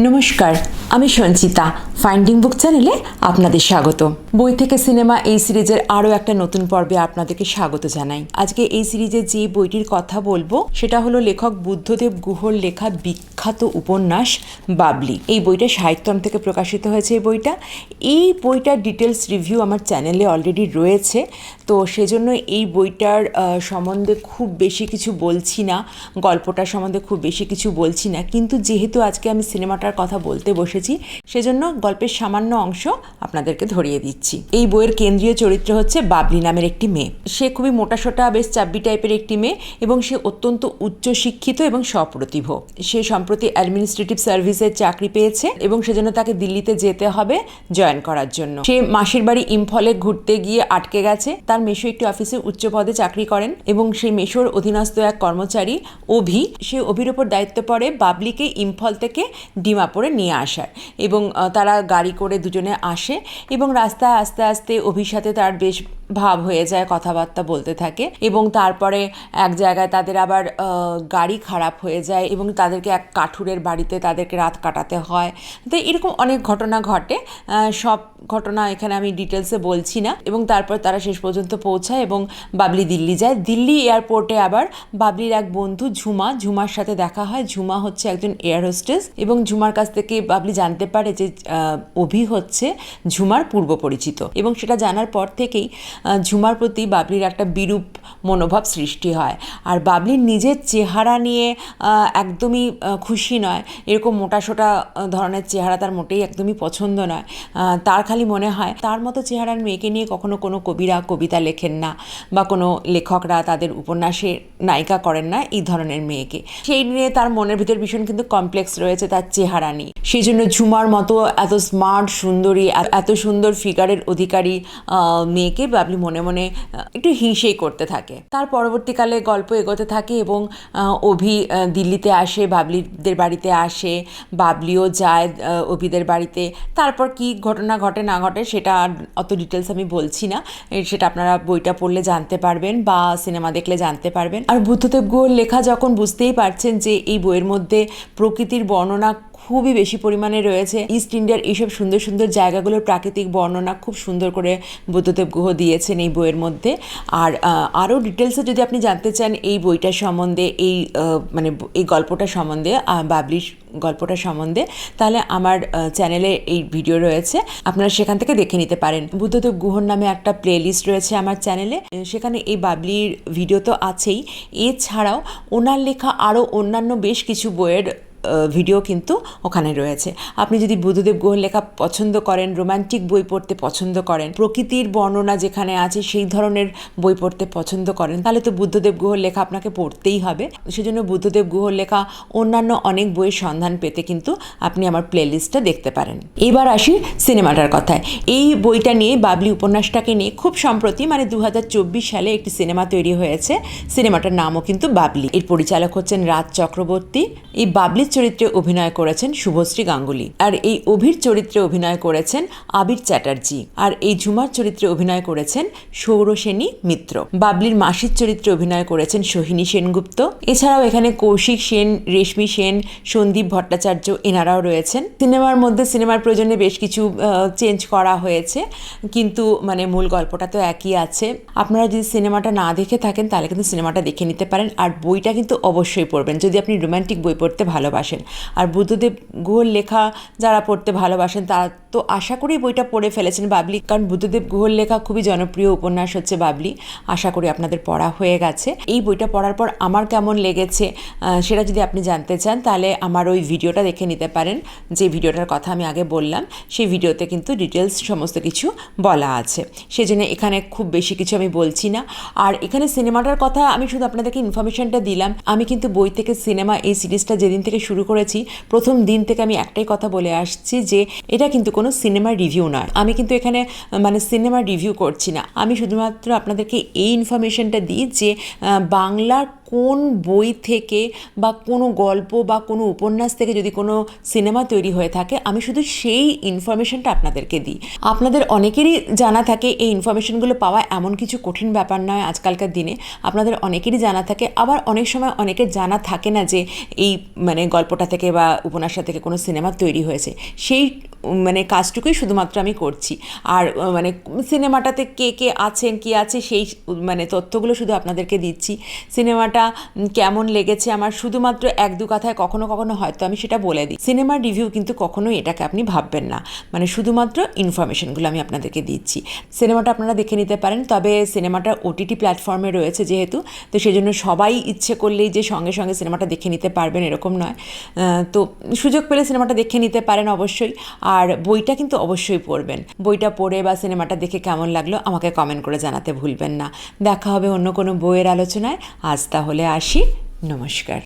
নমস্কার, আমি সঞ্চিতা। ফাইন্ডিং বুক চ্যানেলে আপনাদের স্বাগত। বই থেকে সিনেমা এই সিরিজের আরও একটা নতুন পর্বে আপনাদেরকে স্বাগত জানাই। আজকে এই সিরিজে যে বইটির কথা বলবো সেটা হলো লেখক বুদ্ধদেব গুহর লেখা বিখ্যাত উপন্যাস বাবলি। এই বইটা সাহিত্যম থেকে প্রকাশিত হয়েছে। এই বইটার ডিটেলস রিভিউ আমার চ্যানেলে অলরেডি রয়েছে, তো সেজন্য এই বইটার সম্বন্ধে খুব বেশি কিছু বলছি না, গল্পটার সম্বন্ধে খুব বেশি কিছু বলছি না। কিন্তু যেহেতু আজকে আমি সিনেমাটার কথা বলতে বসেছি, সেজন্য গল্পের সামান্য অংশ আপনাদেরকে ধরিয়ে দিচ্ছি। এই বইয়ের কেন্দ্রীয় চরিত্র হচ্ছে বাবলি নামের একটি মেয়ে। সে খুবই মোটাসোটা, বেশ চাব্বি টাইপের একটি মেয়ে এবং সে অত্যন্ত উচ্চশিক্ষিত এবং সপ্রতিভ। সে সম্প্রতি অ্যাডমিনিস্ট্রেটিভ সার্ভিসের চাকরি পেয়েছে এবং সেজন্য তাকে দিল্লিতে যেতে হবে জয়েন করার জন্য। সে মাসির বাড়ি ইম্ফলে ঘুরতে গিয়ে আটকে গেছে। তার মেশো একটি অফিসে উচ্চ পদে চাকরি করেন এবং সেই মেশোর অধীনস্থ এক কর্মচারী অভি, সে অভির ওপর দায়িত্ব পড়ে বাবলিকে ইম্ফল থেকে ডিমাপুরে নিয়ে আসার। এবং তারা গাড়ি করে দুজনে আসে এবং রাস্তায় আস্তে আস্তে অভির সাথে তার বেশ ভাব হয়ে যায়, কথাবার্তা বলতে থাকে এবং তারপরে এক জায়গায় তাদের আবার গাড়ি খারাপ হয়ে যায় এবং তাদেরকে এক কাঠুরের বাড়িতে তাদেরকে রাত কাটাতে হয়। তো এরকম অনেক ঘটনা ঘটে। সব ঘটনা এখানে আমি ডিটেলসে বলছি না। এবং তারপর তারা শেষ পর্যন্ত পৌঁছায় এবং বাবলি দিল্লি যায়। দিল্লি এয়ারপোর্টে আবার বাবলির এক বন্ধু ঝুমার সাথে দেখা হয়। ঝুমা হচ্ছে একজন এয়ার হোস্টেস এবং ঝুমার কাছ থেকে বাবলি জানতে পারে যে অভি হচ্ছে ঝুমার পূর্ব পরিচিত এবং সেটা জানার পর থেকেই ঝুমার প্রতি বাবলির একটা বিরূপ মনোভাব সৃষ্টি হয়। আর বাবলির নিজের চেহারা নিয়ে একদমই খুশি নয়। এরকম মোটাসোটা ধরনের চেহারা তার মোটেই একদমই পছন্দ নয়। তার খালি মনে হয় তার মতো চেহারার মেয়েকে নিয়ে কখনো কোনো কবিরা কবিতা লেখেন না বা কোনো লেখকরা তাদের উপন্যাসে নায়িকা করেন না এই ধরনের মেয়েকে। সেই নিয়ে তার মনের ভিতর ভীষণ কিন্তু কমপ্লেক্স রয়েছে তার চেহারা নিয়ে। সেই জন্য ঝুমার মতো এত স্মার্ট সুন্দরী, এত সুন্দর ফিগারের অধিকারী মেয়েকে বাবলি মনে মনে একটু হিংসেই করতে থাকে। তার পরবর্তীকালে গল্প এগোতে থাকে এবং অভি দিল্লিতে আসে, বাবলিদের বাড়িতে আসে, বাবলিও যায় অভিদের বাড়িতে। তারপর কি ঘটনা ঘটে না ঘটে সেটা অত ডিটেলস আমি বলছি না, সেটা আপনারা বইটা পড়লে জানতে পারবেন বা সিনেমা দেখলে জানতে পারবেন। আর বুদ্ধদেব গুহর লেখা যখন বুঝতেই পারছেন যে এই বইয়ের মধ্যে প্রকৃতির বর্ণনা খুবই বেশি পরিমাণে রয়েছে। ইস্ট ইন্ডিয়ার এইসব সুন্দর সুন্দর জায়গাগুলোর প্রাকৃতিক বর্ণনা খুব সুন্দর করে বুদ্ধদেব গুহ দিয়েছেন এই বইয়ের মধ্যে। আর আরও ডিটেলসে যদি আপনি জানতে চান এই বইটার সম্বন্ধে, এই গল্পটা সম্বন্ধে, বাবলির গল্পটা সম্বন্ধে, তাহলে আমার চ্যানেলে এই ভিডিও রয়েছে, আপনারা সেখান থেকে দেখে নিতে পারেন। বুদ্ধদেব গুহর নামে একটা প্লে লিস্ট রয়েছে আমার চ্যানেলে, সেখানে এই বাবলির ভিডিও তো আছেই, এছাড়াও ওনার লেখা আরও অন্যান্য বেশ কিছু বইয়ের ভিডিও কিন্তু ওখানে রয়েছে। আপনি যদি বুদ্ধদেব গুহর লেখা পছন্দ করেন, রোম্যান্টিক বই পড়তে পছন্দ করেন, প্রকৃতির বর্ণনা যেখানে আছে সেই ধরনের বই পড়তে পছন্দ করেন, তাহলে তো বুদ্ধদেব গুহর লেখা আপনাকে পড়তেই হবে। সেজন্য বুদ্ধদেব গুহর লেখা অন্যান্য অনেক বইয়ের সন্ধান পেতে কিন্তু আপনি আমার প্লে লিস্টটা দেখতে পারেন। এবার আসি সিনেমাটার কথায়। এই বইটা নিয়ে, বাবলি উপন্যাসটাকে নিয়ে খুব সম্প্রতি 2024 সালে একটি সিনেমা তৈরি হয়েছে। সিনেমাটার নামও কিন্তু বাবলি। এর পরিচালক হচ্ছেন রাজ চক্রবর্তী। এই বাবলির চরিত্রে অভিনয় করেছেন শুভশ্রী গাঙ্গুলি, আর এই অভির চরিত্রে অভিনয় করেছেন আবির চ্যাটার্জি, আর এই ঝুমার চরিত্রে অভিনয় করেছেন সৌরসেনী মিত্র। বাবলির মাসির চরিত্রে অভিনয় করেছেন সোহিনী সেনগুপ্ত। এছাড়াও এখানে কৌশিক সেন, রেশমি সেন, সন্দীপ ভট্টাচার্য এনারাও রয়েছেন। সিনেমার মধ্যে সিনেমার প্রয়োজনে বেশ কিছু চেঞ্জ করা হয়েছে, কিন্তু মূল গল্পটা তো একই আছে। আপনারা যদি সিনেমাটা না দেখে থাকেন তাহলে কিন্তু সিনেমাটা দেখে নিতে পারেন। আর বইটা কিন্তু অবশ্যই পড়বেন যদি আপনি রোম্যান্টিক বই পড়তে ভালোবাসেন। আর বুদ্ধদেব গুহর লেখা যারা পড়তে ভালোবাসেন তারা তো আশা করি বইটা পড়ে ফেলেছেন বাবলি, কারণ বুদ্ধদেব গুহর লেখা খুবই জনপ্রিয় উপন্যাস হচ্ছে বাবলি। আশা করি আপনাদের পড়া হয়ে গেছে। এই বইটা পড়ার পর আমার কেমন লেগেছে সেটা যদি আপনি জানতে চান তাহলে আমার ওই ভিডিওটা দেখে নিতে পারেন, যে ভিডিওটার কথা আমি আগে বললাম। সেই ভিডিওতে কিন্তু ডিটেলস সমস্ত কিছু বলা আছে, সেজন্য এখানে খুব বেশি কিছু আমি বলছি না। আর এখানে সিনেমাটার কথা আমি শুধু আপনাদেরকে ইনফরমেশনটা দিলাম। আমি কিন্তু বই থেকে সিনেমা এই সিরিজটা যেদিন থেকে শুরু করেছি প্রথম দিন থেকে আমি একটাই কথা বলে আসছি যে এটা কিন্তু কোনো কোনো সিনেমার রিভিউ নয়। আমি কিন্তু এখানে মানে সিনেমার রিভিউ করছি না, আমি শুধুমাত্র আপনাদেরকে এই ইনফরমেশনটা দিই যে বাংলার কোন বই থেকে বা কোনো গল্প বা কোনো উপন্যাস থেকে যদি কোনো সিনেমা তৈরি হয়ে থাকে, আমি শুধু সেই ইনফরমেশনটা আপনাদেরকে দিই। আপনাদের অনেকেরই জানা থাকে, এই ইনফরমেশনগুলো পাওয়া এমন কিছু কঠিন ব্যাপার নয় আজকালকার দিনে, আপনাদের অনেকেরই জানা থাকে। আবার অনেক সময় অনেকের জানা থাকে না যে এই মানে গল্পটা থেকে বা উপন্যাসটা থেকে কোনো সিনেমা তৈরি হয়েছে। সেই মানে কাজটুকুই শুধুমাত্র আমি করছি। আর মানে সিনেমাটাতে কে কে আছেন, কী আছে, সেই মানে তথ্যগুলো শুধু আপনাদেরকে দিচ্ছি। সিনেমাটা কেমন লেগেছে আমার শুধুমাত্র এক দু কথায় কখনো কখনো হয়তো আমি সেটা বলে দিই। সিনেমার রিভিউ কিন্তু কখনোই এটাকে আপনি ভাববেন না, মানে শুধুমাত্র ইনফরমেশনগুলো আমি আপনাদেরকে দিচ্ছি। সিনেমাটা আপনারা দেখে নিতে পারেন, তবে সিনেমাটা OTT প্ল্যাটফর্মে রয়েছে যেহেতু, তো সেই জন্য সবাই ইচ্ছে করলেই যে সঙ্গে সঙ্গে সিনেমাটা দেখে নিতে পারবেন এরকম নয়। তো সুযোগ পেলে সিনেমাটা দেখে নিতে পারেন অবশ্যই। আর বইটা কিন্তু অবশ্যই পড়বেন। বইটা পড়ে বা সিনেমাটা দেখে কেমন লাগলো আমাকে কমেন্ট করে জানাতে ভুলবেন না। দেখা হবে অন্য কোনো বইয়ের আলোচনায়। আজ তাহলে আসি, নমস্কার।